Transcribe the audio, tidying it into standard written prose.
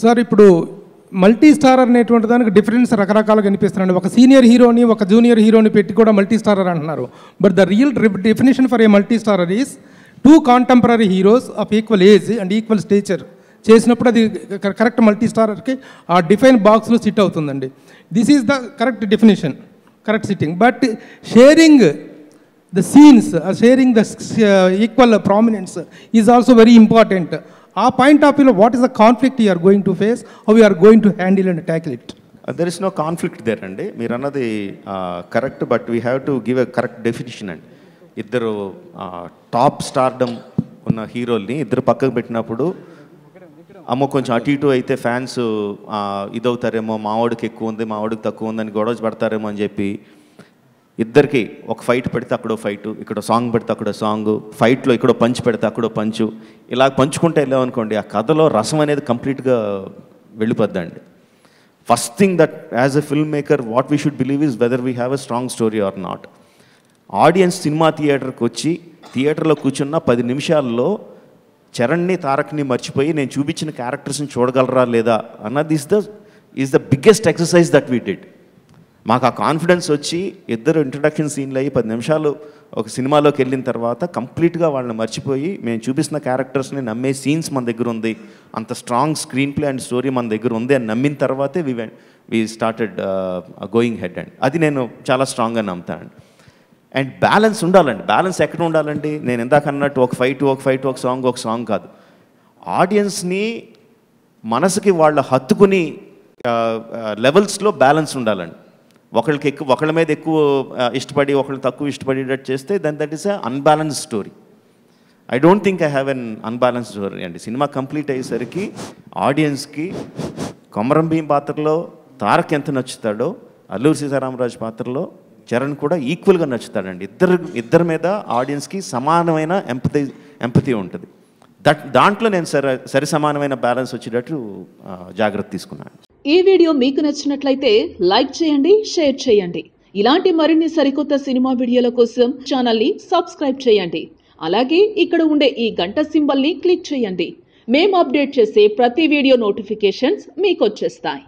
Sir ఇప్పుడు multi starrer అనేటువంటి దానికి డిఫరెన్స్ రకరకాలుగా కనిపిస్తున్నాయండి. ఒక సీనియర్ హీరోని ఒక జూనియర్ హీరోని పెట్టి కూడా మల్టీ స్టారర్ అంటున్నారు. But the real definition for a multi starrer is 2 contemporary heroes of equal age and equal stature చేసినప్పుడు అది కరెక్ట్ మల్టీ స్టారర్కి ఆ డిఫైన్ బాక్స్లో సిట్ అవుతుందండి. This is the correct definition, correct sitting. But sharing the scenes, sharing the equal prominence is also very important. Our point of view, what is the conflict you are going to face, how you are going to handle and tackle it? There is no conflict there andi meer annadi correct, but we have to give a correct definition and iddaru top stardom unna heroalni iddaru pakkaku pettinappudu అమ్మో కొంచెం అటు ఇటు అయితే fans ఇదవుతారేమో, మావాడికి ఎక్కువ ఉంది మావాడికి తక్కువ ఉందని గొడవ పడతారేమో అని చెప్పి ఇద్దరికి ఒక ఫైట్ పెడితే అక్కడో ఫైటు, ఇక్కడ సాంగ్ పెడితే అక్కడో సాంగు, ఫైట్లో ఇక్కడో పంచ్ పెడితే అక్కడో పంచు, ఇలా పంచుకుంటే వెళ్ళామనుకోండి ఆ కథలో రసం అనేది కంప్లీట్గా వెళ్ళిపోద్దండి. First thing that as a filmmaker what we should believe is whether we have a strong story or not. Audience cinema థియేటర్కి వచ్చి థియేటర్లో కూర్చున్న 10 నిమిషాల్లో చరణ్ని తారక్ని మర్చిపోయి నేను చూపించిన క్యారెక్టర్స్ని చూడగలరా లేదా అన్నది is the biggest exercise that we did. మాకు ఆ కాన్ఫిడెన్స్ వచ్చి ఇద్దరు ఇంట్రడక్షన్ సీన్లు అయ్యి 10 నిమిషాలు ఒక సినిమాలోకి వెళ్ళిన తర్వాత కంప్లీట్గా వాళ్ళని మర్చిపోయి మేము చూపిస్తున్న క్యారెక్టర్స్ని నమ్మే సీన్స్ మన దగ్గర ఉంది, అంత strong screenplay and story మన దగ్గర ఉంది అని నమ్మిన తర్వాతే we started going ahead and అది నేను చాలా స్ట్రాంగ్గా నమ్ముతానండి. అండ్ బ్యాలెన్స్ ఉండాలండి. బ్యాలెన్స్ ఎక్కడ ఉండాలండి? నేను ఇందాక అన్నట్టు ఒక ఫైట్ ఒక సాంగ్ కాదు. ఆడియన్స్ని మనసుకి వాళ్ళ హత్తుకుని లెవెల్స్లో బ్యాలెన్స్ ఉండాలండి. ఒకళ్ళ మీద ఎక్కువ ఇష్టపడి ఒకళ్ళు తక్కువ ఇష్టపడేటట్టు చేస్తే that is a unbalance story. I don't think I have an unbalance story అండి. సినిమా కంప్లీట్ అయ్యేసరికి ఆడియన్స్కి కొమరం భీం పాత్రలో తారక్ ఎంత నచ్చుతాడో అల్లూరి సీతారామరాజు పాత్రలో చరణ్ కూడా ఈక్వల్గా నచ్చుతాడండి. ఇద్దరి మీద ఆడియన్స్కి సమానమైన ఎంపతి ఉంటుంది. దాంట్లో నేను సరి సమానమైన బ్యాలెన్స్ వచ్చేటట్టు జాగ్రత్త తీసుకున్నాను. ఈ వీడియో మీకు నచ్చినట్లయితే లైక్ చేయండి, షేర్ చేయండి. ఇలాంటి మరిన్ని సరికొత్త సినిమా వీడియోల కోసం ఛానల్ని సబ్స్క్రైబ్ చేయండి. అలాగే ఇక్కడ ఉండే ఈ గంట సింబల్ని క్లిక్ చేయండి. మేము అప్డేట్ చేసే ప్రతి వీడియో నోటిఫికేషన్స్ మీకు వచ్చేస్తాయి.